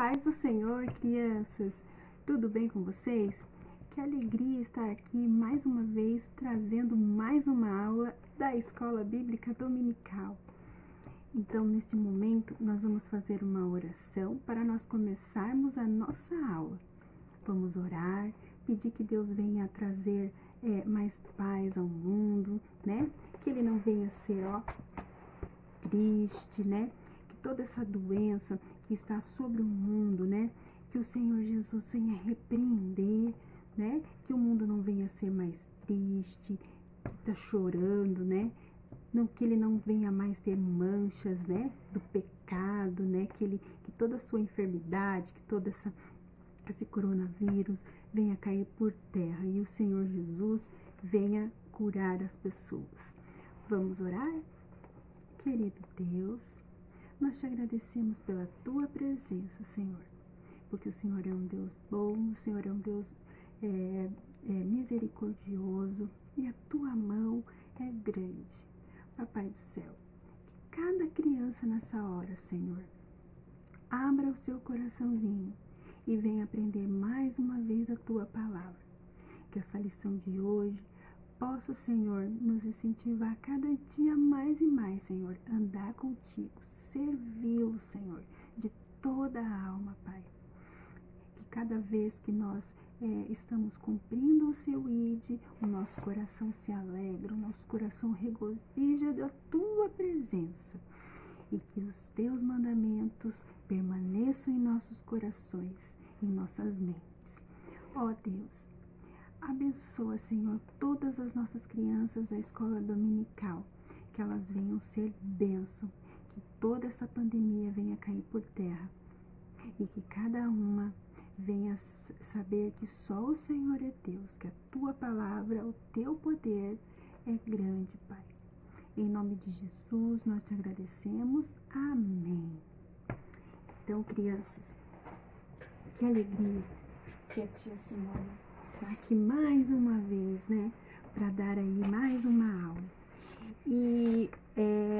paz do Senhor, crianças! Tudo bem com vocês? Que alegria estar aqui mais uma vez trazendo mais uma aula da Escola Bíblica Dominical. Então, neste momento, nós vamos fazer uma oração para nós começarmos a nossa aula. Vamos orar, pedir que Deus venha trazer mais paz ao mundo, né? Que Ele não venha ser, triste, né? Que toda essa doença que está sobre o mundo, né? Que o Senhor Jesus venha repreender, né? Que o mundo não venha ser mais triste, que está chorando, né? Não, que ele não venha mais ter manchas, né? Do pecado, né? Que toda a sua enfermidade, que todo esse coronavírus venha cair por terra e o Senhor Jesus venha curar as pessoas. Vamos orar? Querido Deus, nós te agradecemos pela tua presença, Senhor, porque o Senhor é um Deus bom, o Senhor é um Deus misericordioso e a tua mão é grande. Papai do céu, que cada criança nessa hora, Senhor, abra o seu coraçãozinho e venha aprender mais uma vez a tua palavra. Que essa lição de hoje possa, Senhor, nos incentivar cada dia mais e mais, Senhor, andar contigo, servi-lo, Senhor, de toda a alma, Pai. Que cada vez que nós estamos cumprindo o seu ID, o nosso coração se alegra, o nosso coração regozija da tua presença. E que os teus mandamentos permaneçam em nossos corações, em nossas mentes. Ó Deus, abençoa, Senhor, todas as nossas crianças da escola dominical, que elas venham ser bênção, que toda essa pandemia venha cair por terra e que cada uma venha saber que só o Senhor é Deus, que a tua palavra, o teu poder é grande, Pai. Em nome de Jesus, nós te agradecemos. Amém. Então, crianças, que alegria que a tia Simone está aqui mais uma vez, né? Para dar aí mais uma aula. E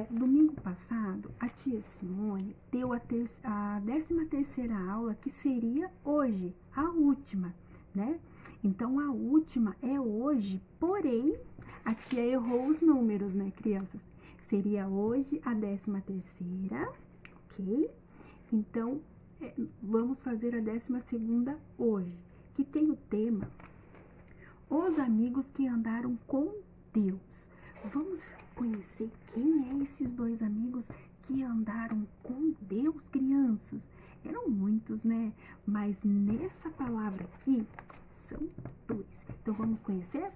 domingo passado, a tia Simone deu a 13ª aula, que seria hoje, a última, né? Então, a última é hoje, porém, a tia errou os números, né, crianças? Seria hoje a 13ª, ok? Então, vamos fazer a 12ª hoje, que tem o tema Os Amigos que Andaram com Deus. Vamos conhecer quem é esses dois amigos que andaram com Deus, crianças? Eram muitos, né? Mas nessa palavra aqui, são dois. Então, vamos conhecer?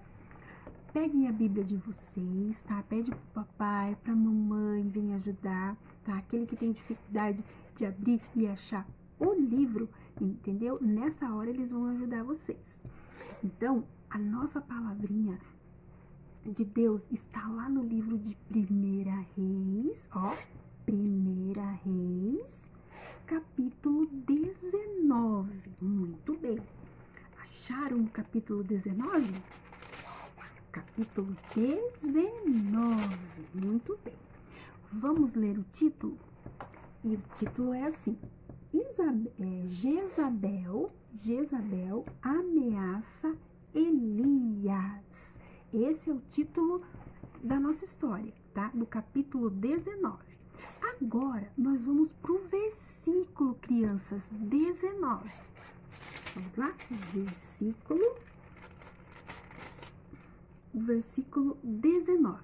Peguem a Bíblia de vocês, tá? Pede pro papai, pra mamãe, vem ajudar, tá? Aquele que tem dificuldade de abrir e achar o livro, entendeu? Nessa hora eles vão ajudar vocês. Então, a nossa palavrinha de Deus está lá no livro de 1 Reis, 1 Reis, capítulo 19. Muito bem. Acharam o capítulo 19? Capítulo 19. Muito bem. Vamos ler o título? E o título é assim: Jezabel ameaça Elias. Esse é o título da nossa história, tá? Do capítulo 19. Agora, nós vamos para o versículo, crianças, 19. Vamos lá? O versículo 19.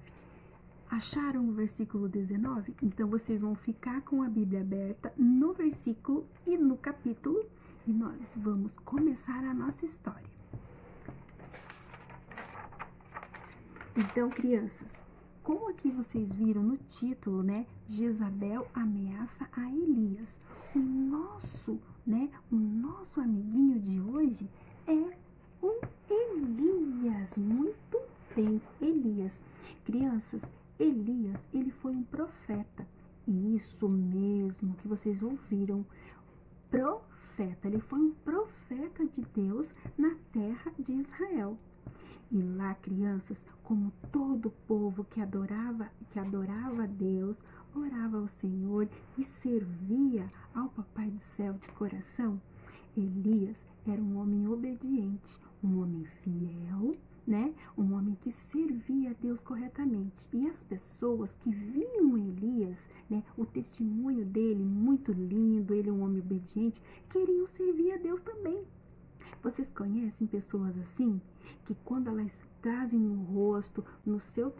Acharam o versículo 19? Então, vocês vão ficar com a Bíblia aberta no versículo e no capítulo e nós vamos começar a nossa história. Então, crianças, como aqui vocês viram no título, né? Jezabel ameaça a Elias. O nosso amiguinho de hoje é o Elias. Muito bem, Elias. Crianças, Elias, ele foi um profeta. Isso mesmo que vocês ouviram. Profeta. Ele foi um profeta de Deus na terra de Israel. E lá, crianças, como todo povo que adorava a Deus, orava ao Senhor e servia ao Papai do Céu de coração, Elias era um homem obediente, um homem fiel, né? Um homem que servia a Deus corretamente. E as pessoas que viam Elias, né, o testemunho dele muito lindo, ele é um homem obediente, queriam servir a Deus também. Vocês conhecem pessoas assim? Que quando elas trazem no rosto, no seu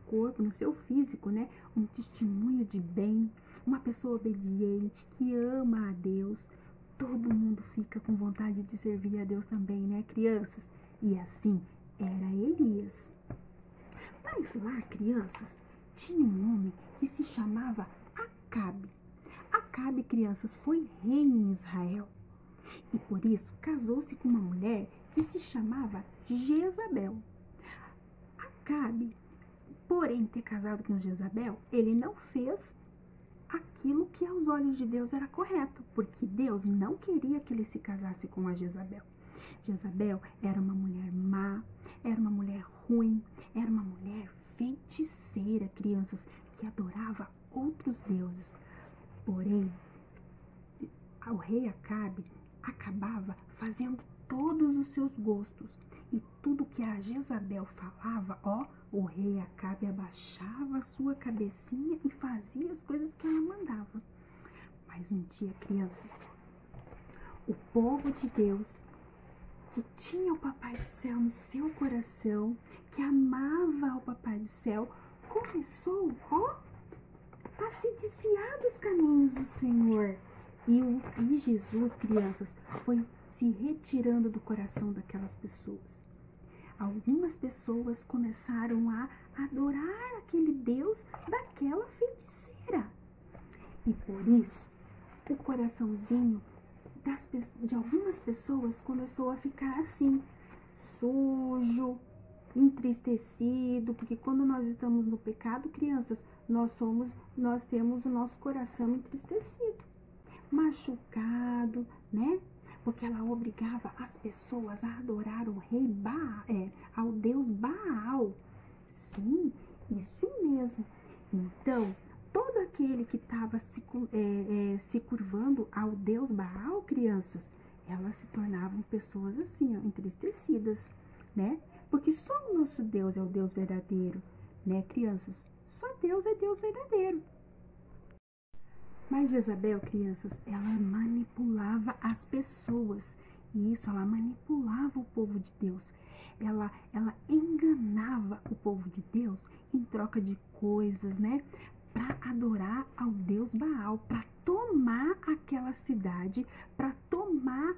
corpo, no seu físico, né, um testemunho de bem, uma pessoa obediente, que ama a Deus, todo mundo fica com vontade de servir a Deus também, né, crianças? E assim era Elias. Mas lá, crianças, tinha um homem que se chamava Acabe. Acabe, crianças, foi rei em Israel. E por isso casou-se com uma mulher que se chamava Jezabel. Acabe, porém, ter casado com Jezabel, ele não fez aquilo que aos olhos de Deus era correto, porque Deus não queria que ele se casasse com a Jezabel. Jezabel era uma mulher má, era uma mulher ruim, era uma mulher feiticeira, crianças, que adorava outros deuses. Porém, o rei Acabe acabava fazendo todos os seus gostos. E tudo que a Jezabel falava, o rei Acabe abaixava a sua cabecinha e fazia as coisas que ela mandava. Mas um dia, crianças, o povo de Deus, que tinha o Papai do Céu no seu coração, que amava o Papai do Céu, começou, a se desviar dos caminhos do Senhor. E Jesus, crianças, foi se retirando do coração daquelas pessoas. Algumas pessoas começaram a adorar aquele Deus daquela feiticeira. E por isso, o coraçãozinho de algumas pessoas começou a ficar assim, sujo, entristecido, porque quando nós estamos no pecado, crianças, nós temos o nosso coração entristecido, machucado, né? Porque ela obrigava as pessoas a adorar o rei ao Deus Baal. Sim, isso mesmo. Então, todo aquele que estava se curvando ao Deus Baal, crianças, elas se tornavam pessoas assim, entristecidas, né? Porque só o nosso Deus é o Deus verdadeiro, né, crianças? Só Deus é Deus verdadeiro. Mas Jezabel, crianças, ela manipulava as pessoas. E isso, ela manipulava o povo de Deus. Ela enganava o povo de Deus em troca de coisas, né? Para adorar ao Deus Baal, para tomar aquela cidade, para tomar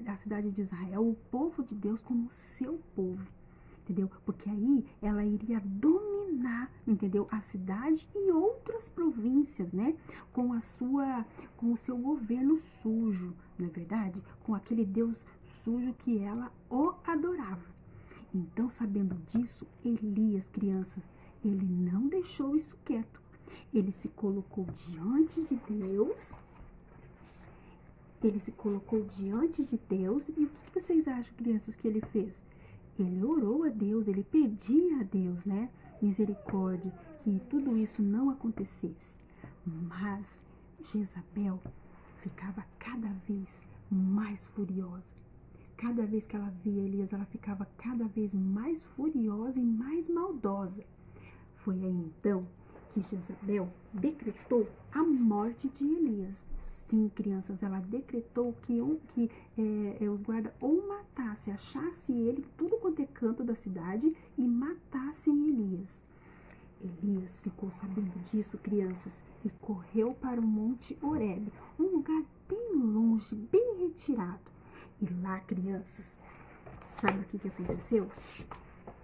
a cidade de Israel, o povo de Deus, como seu povo. Entendeu? Porque aí ela iria dominar, entendeu? A cidade e outras províncias, né? Com o seu governo sujo, não é verdade? Com aquele Deus sujo que ela o adorava. Então, sabendo disso, Elias, crianças, ele não deixou isso quieto. Ele se colocou diante de Deus. Ele se colocou diante de Deus. E o que vocês acham, crianças, que ele fez? Ele orou a Deus, ele pedia a Deus, né, misericórdia, que tudo isso não acontecesse. Mas Jezabel ficava cada vez mais furiosa. Cada vez que ela via Elias, ela ficava cada vez mais furiosa e mais maldosa. Foi aí então que Jezabel decretou a morte de Elias. Sim, crianças, ela decretou que os guardas ou matassem, achassem ele tudo quanto é canto da cidade e matassem Elias. Elias ficou sabendo disso, crianças, e correu para o Monte Horebe, um lugar bem longe, bem retirado. E lá, crianças, sabe o que aconteceu?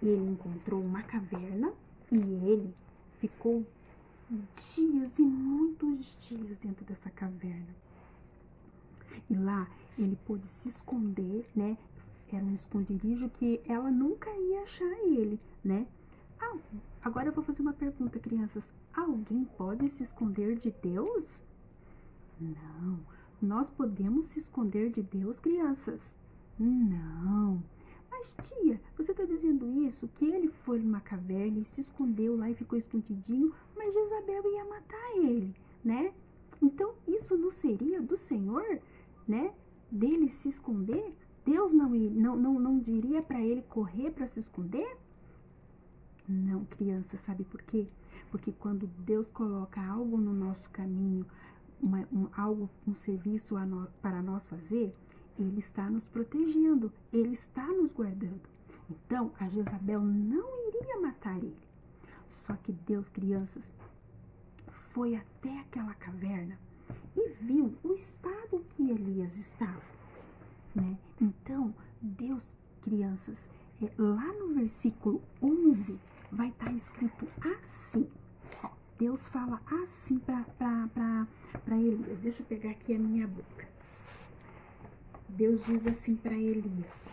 Ele encontrou uma caverna e ele ficou dias e muitos dias dentro dessa caverna. E lá ele pôde se esconder, né? Era um esconderijo que ela nunca ia achar ele, né? Agora eu vou fazer uma pergunta, crianças. Alguém pode se esconder de Deus? Não. Nós podemos se esconder de Deus, crianças? Não. Mas tia, você está dizendo isso, que ele foi numa caverna e se escondeu lá e ficou escondidinho, mas Jezabel ia matar ele, né? Então isso não seria do Senhor, né? Dele se esconder? Deus não diria para ele correr para se esconder? Não, criança, sabe por quê? Porque quando Deus coloca algo no nosso caminho, um serviço para nós fazer, Ele está nos protegendo, Ele está nos guardando. Então, a Jezabel não iria matar ele. Só que Deus, crianças, foi até aquela caverna e viu o estado que Elias estava, né? Então, Deus, crianças, lá no versículo 11, vai estar escrito assim. Ó, Deus fala assim para Elias. Deixa eu pegar aqui a minha boca. Deus diz assim para Elias: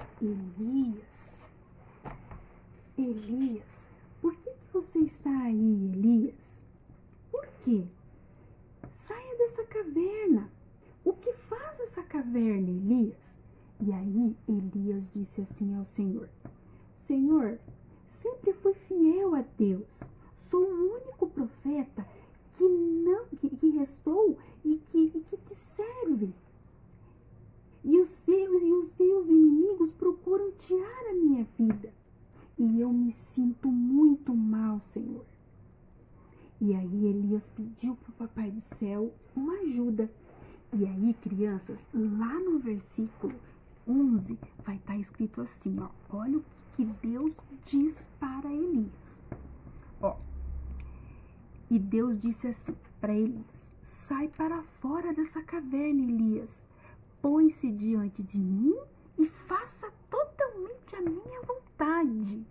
Elias, por que você está aí, Elias? Por quê? Saia dessa caverna. O que faz essa caverna, Elias? E aí Elias disse assim ao Senhor: Senhor, sempre fui fiel a Deus. Sou o único profeta que restou e que te serve. E os seus inimigos procuram tirar a minha vida. E eu me sinto muito mal, Senhor. E aí Elias pediu para o Papai do Céu uma ajuda. E aí, crianças, lá no versículo 11 vai estar escrito assim, ó. Olha o que Deus diz para Elias. Ó. E Deus disse assim para Elias: sai para fora dessa caverna, Elias. Põe-se diante de mim e faça totalmente a minha vontade.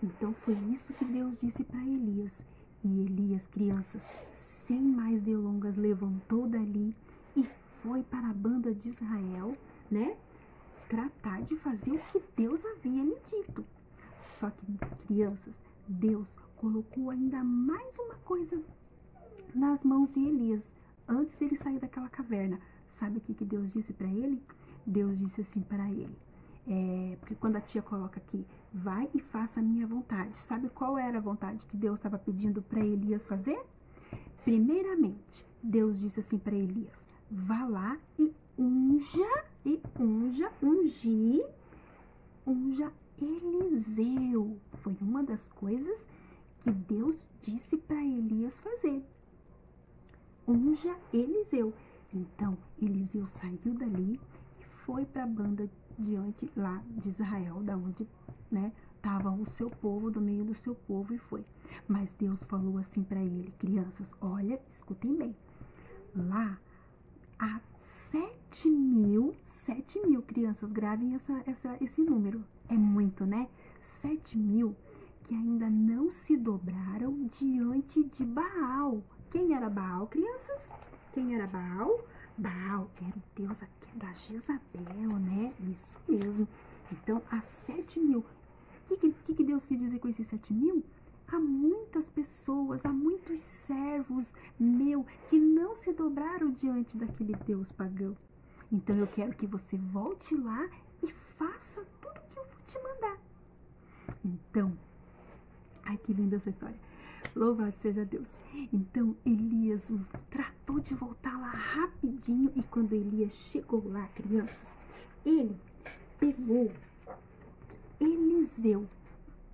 Então foi isso que Deus disse para Elias. E Elias, crianças, sem mais delongas, levantou dali e foi para a banda de Israel, né? Tratar de fazer o que Deus havia lhe dito. Só que, crianças, Deus colocou ainda mais uma coisa nas mãos de Elias, antes dele sair daquela caverna. Sabe o que Deus disse para ele? Deus disse assim para ele, porque quando a tia coloca aqui, vai e faça a minha vontade. Sabe qual era a vontade que Deus estava pedindo para Elias fazer? Primeiramente, Deus disse assim para Elias: vá lá e unja Eliseu. Foi uma das coisas que Deus disse para Elias fazer. Unja Eliseu. Então, Eliseu saiu dali e foi para a banda diante lá de Israel, da onde, né, estava o seu povo, do meio do seu povo, e foi. Mas Deus falou assim para ele: crianças, olha, escutem bem. Lá há 7.000, crianças, gravem esse número. É muito, né? 7.000 que ainda não se dobraram diante de Baal. Quem era Baal, crianças? Quem era Baal? Baal era o deus aqui da Jezabel, né? Isso mesmo. Então, há 7.000. O que Deus quis dizer com esses 7.000? Há muitas pessoas, há muitos servos que não se dobraram diante daquele deus pagão. Então, eu quero que você volte lá e faça tudo que eu vou te mandar. Então, ai, que linda essa história. Louvado seja Deus. Então, Elias tratou de voltar lá rapidinho. E quando Elias chegou lá, crianças, ele pegou Eliseu.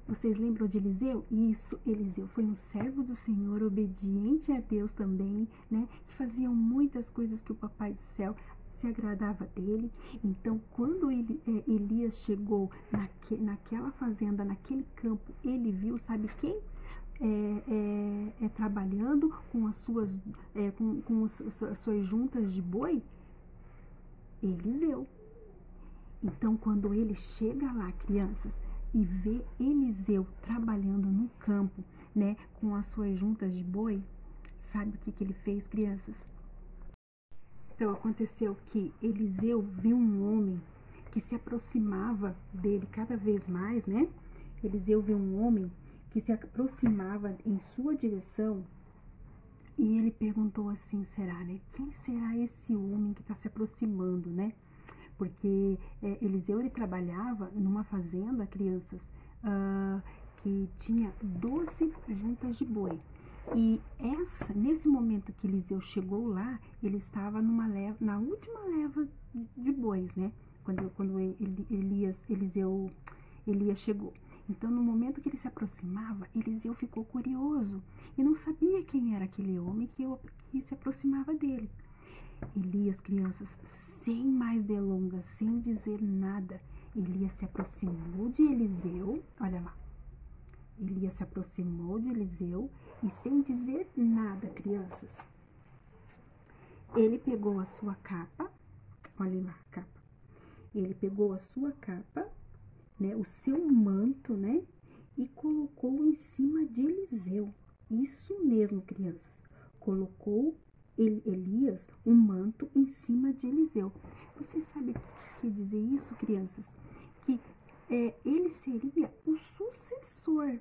Vocês lembram de Eliseu? Isso, Eliseu foi um servo do Senhor, obediente a Deus também, né? Que fazia muitas coisas que o Papai do Céu se agradava dele. Então, quando Elias chegou naquela fazenda, naquele campo, ele viu, sabe quem? Trabalhando com as suas suas juntas de boi, Eliseu. Então, quando ele chega lá, crianças, e vê Eliseu trabalhando no campo, né, com as suas juntas de boi, sabe o que ele fez, crianças? Então, aconteceu que Eliseu viu um homem que se aproximava dele cada vez mais, né? Eliseu viu um homem que se aproximava em sua direção, e ele perguntou assim: será, né? Quem será esse homem que está se aproximando, né? porque Eliseu ele trabalhava numa fazenda, crianças, que tinha 12 juntas de boi. E nesse momento que Eliseu chegou lá, ele estava na última leva de bois, né? Quando Elias chegou. Então, no momento que ele se aproximava, Eliseu ficou curioso e não sabia quem era aquele homem que se aproximava dele. Elias, crianças, sem mais delongas, sem dizer nada, Elias se aproximou de Eliseu, olha lá. Elias se aproximou de Eliseu e sem dizer nada, crianças, ele pegou a sua capa, olha lá a capa, ele pegou a sua capa, né, o seu manto, né, e colocou em cima de Eliseu. Isso mesmo, crianças, colocou Elias um manto em cima de Eliseu. Você sabe o que quer dizer isso, crianças? Que ele seria o sucessor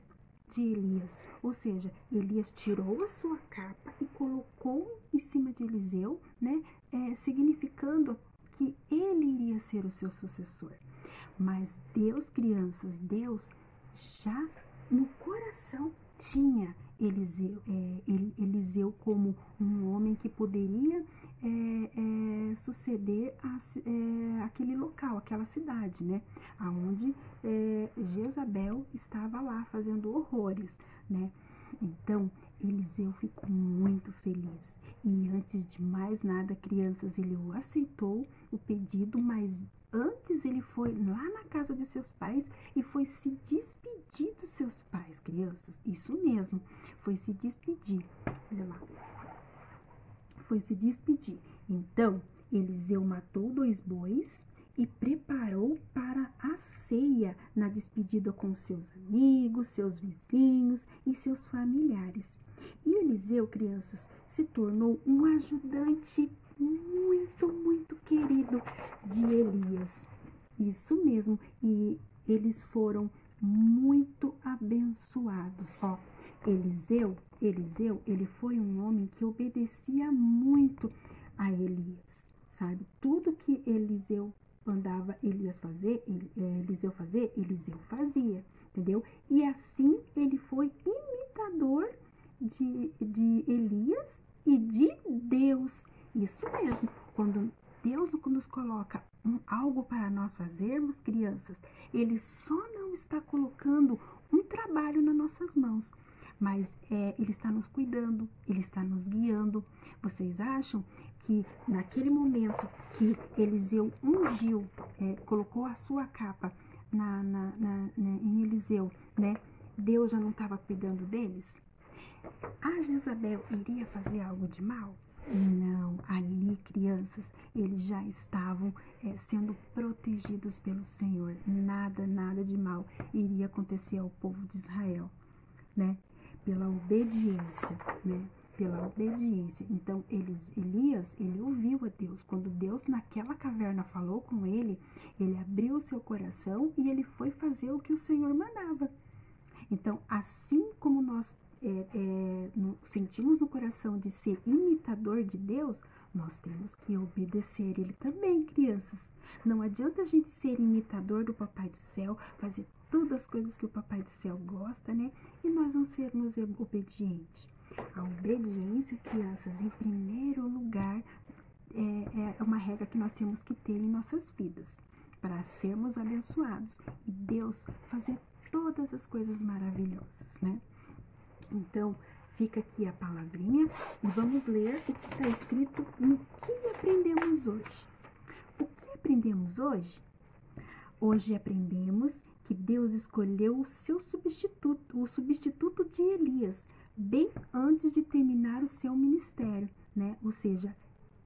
de Elias, ou seja, Elias tirou a sua capa e colocou em cima de Eliseu, né, significando que ele iria ser o seu sucessor. Mas Deus, crianças, Deus já no coração tinha Eliseu como um homem que poderia suceder aquele local, aquela cidade, né? Onde Jezabel estava lá fazendo horrores, né? Então, Eliseu ficou muito feliz. E antes de mais nada, crianças, ele aceitou o pedido, mas antes ele foi lá na casa de seus pais e foi se despedir dos seus pais, crianças. Isso mesmo, foi se despedir. Olha lá. Foi se despedir. Então, Eliseu matou 2 bois e preparou para a ceia na despedida com seus amigos, seus vizinhos e seus familiares. E Eliseu, crianças, se tornou um ajudante muito, muito querido de Elias. Isso mesmo, e eles foram muito abençoados. Ó, Eliseu, ele foi um homem que obedecia muito a Elias, sabe? Tudo que Eliseu mandava Eliseu fazer, Eliseu fazia, entendeu? E assim ele foi imitador de Elias e de Deus. Isso mesmo, quando Deus nos coloca algo para nós fazermos, crianças, ele só não está colocando um trabalho nas nossas mãos, mas ele está nos cuidando, ele está nos guiando. Vocês acham que naquele momento que Eliseu ungiu, colocou a sua capa em Eliseu, né? Deus já não estava cuidando deles? A Jezabel iria fazer algo de mal? Não, ali, crianças, eles já estavam sendo protegidos pelo Senhor. Nada de mal iria acontecer ao povo de Israel, né? Pela obediência, né? Pela obediência. Então, Elias, ele ouviu a Deus. Quando Deus naquela caverna falou com ele abriu o seu coração e ele foi fazer o que o Senhor mandava. Então, assim como nós sentimos no coração de ser imitador de Deus, nós temos que obedecer Ele também, crianças. Não adianta a gente ser imitador do Papai do Céu, fazer todas as coisas que o Papai do Céu gosta, né? E nós não sermos obedientes. A obediência, crianças, em primeiro lugar, é uma regra que nós temos que ter em nossas vidas, para sermos abençoados e Deus fazer todas as coisas maravilhosas, né? Então, fica aqui a palavrinha e vamos ler o que está escrito no que aprendemos hoje. O que aprendemos hoje? Hoje aprendemos que Deus escolheu o substituto de Elias, bem antes de terminar o seu ministério, né? Ou seja,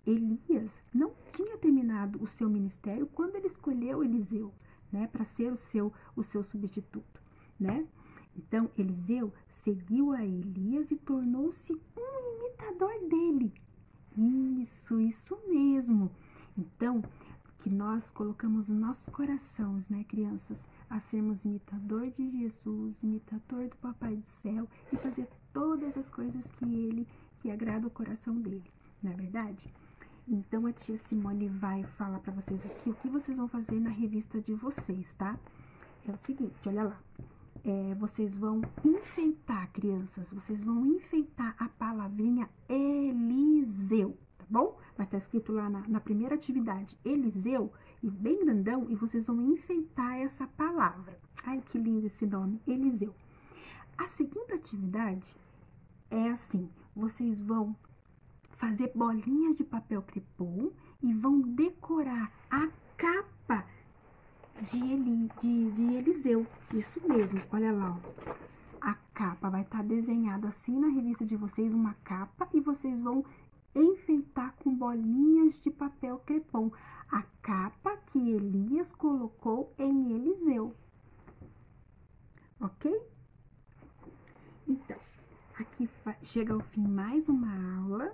Elias não tinha terminado o seu ministério quando ele escolheu Eliseu, né? Para ser o seu substituto, né? Então, Eliseu seguiu a Elias e tornou-se um imitador dele. Isso mesmo. Então, que nós colocamos nos nossos corações, né, crianças, a sermos imitador de Jesus, imitador do Papai do Céu e fazer todas as coisas que agrada o coração dele, não é verdade? Então, a tia Simone vai falar para vocês aqui o que vocês vão fazer na revista de vocês, tá? É o seguinte, olha lá. Vocês vão enfeitar, crianças, vocês vão enfeitar a palavrinha Eliseu, tá bom? Vai estar escrito lá na primeira atividade, Eliseu, e bem grandão, e vocês vão enfeitar essa palavra. Ai, que lindo esse nome, Eliseu. A segunda atividade é assim, vocês vão fazer bolinhas de papel crepom e vão decorar a capa de Eliseu. Isso mesmo, olha lá, ó. A capa vai estar desenhado assim na revista de vocês, uma capa, e vocês vão enfeitar com bolinhas de papel crepom a capa que Elias colocou em Eliseu. Ok? Então, aqui chega ao fim mais uma aula.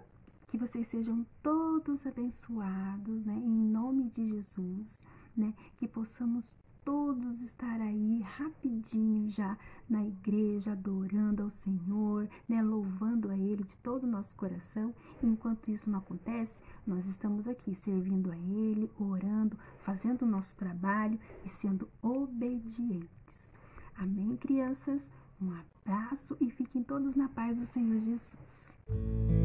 Que vocês sejam todos abençoados, né? Em nome de Jesus, né? Que possamos todos estar aí rapidinho já na igreja, adorando ao Senhor, né? Louvando a Ele de todo o nosso coração. Enquanto isso não acontece, nós estamos aqui servindo a Ele, orando, fazendo o nosso trabalho e sendo obedientes. Amém, crianças? Um abraço e fiquem todos na paz do Senhor Jesus.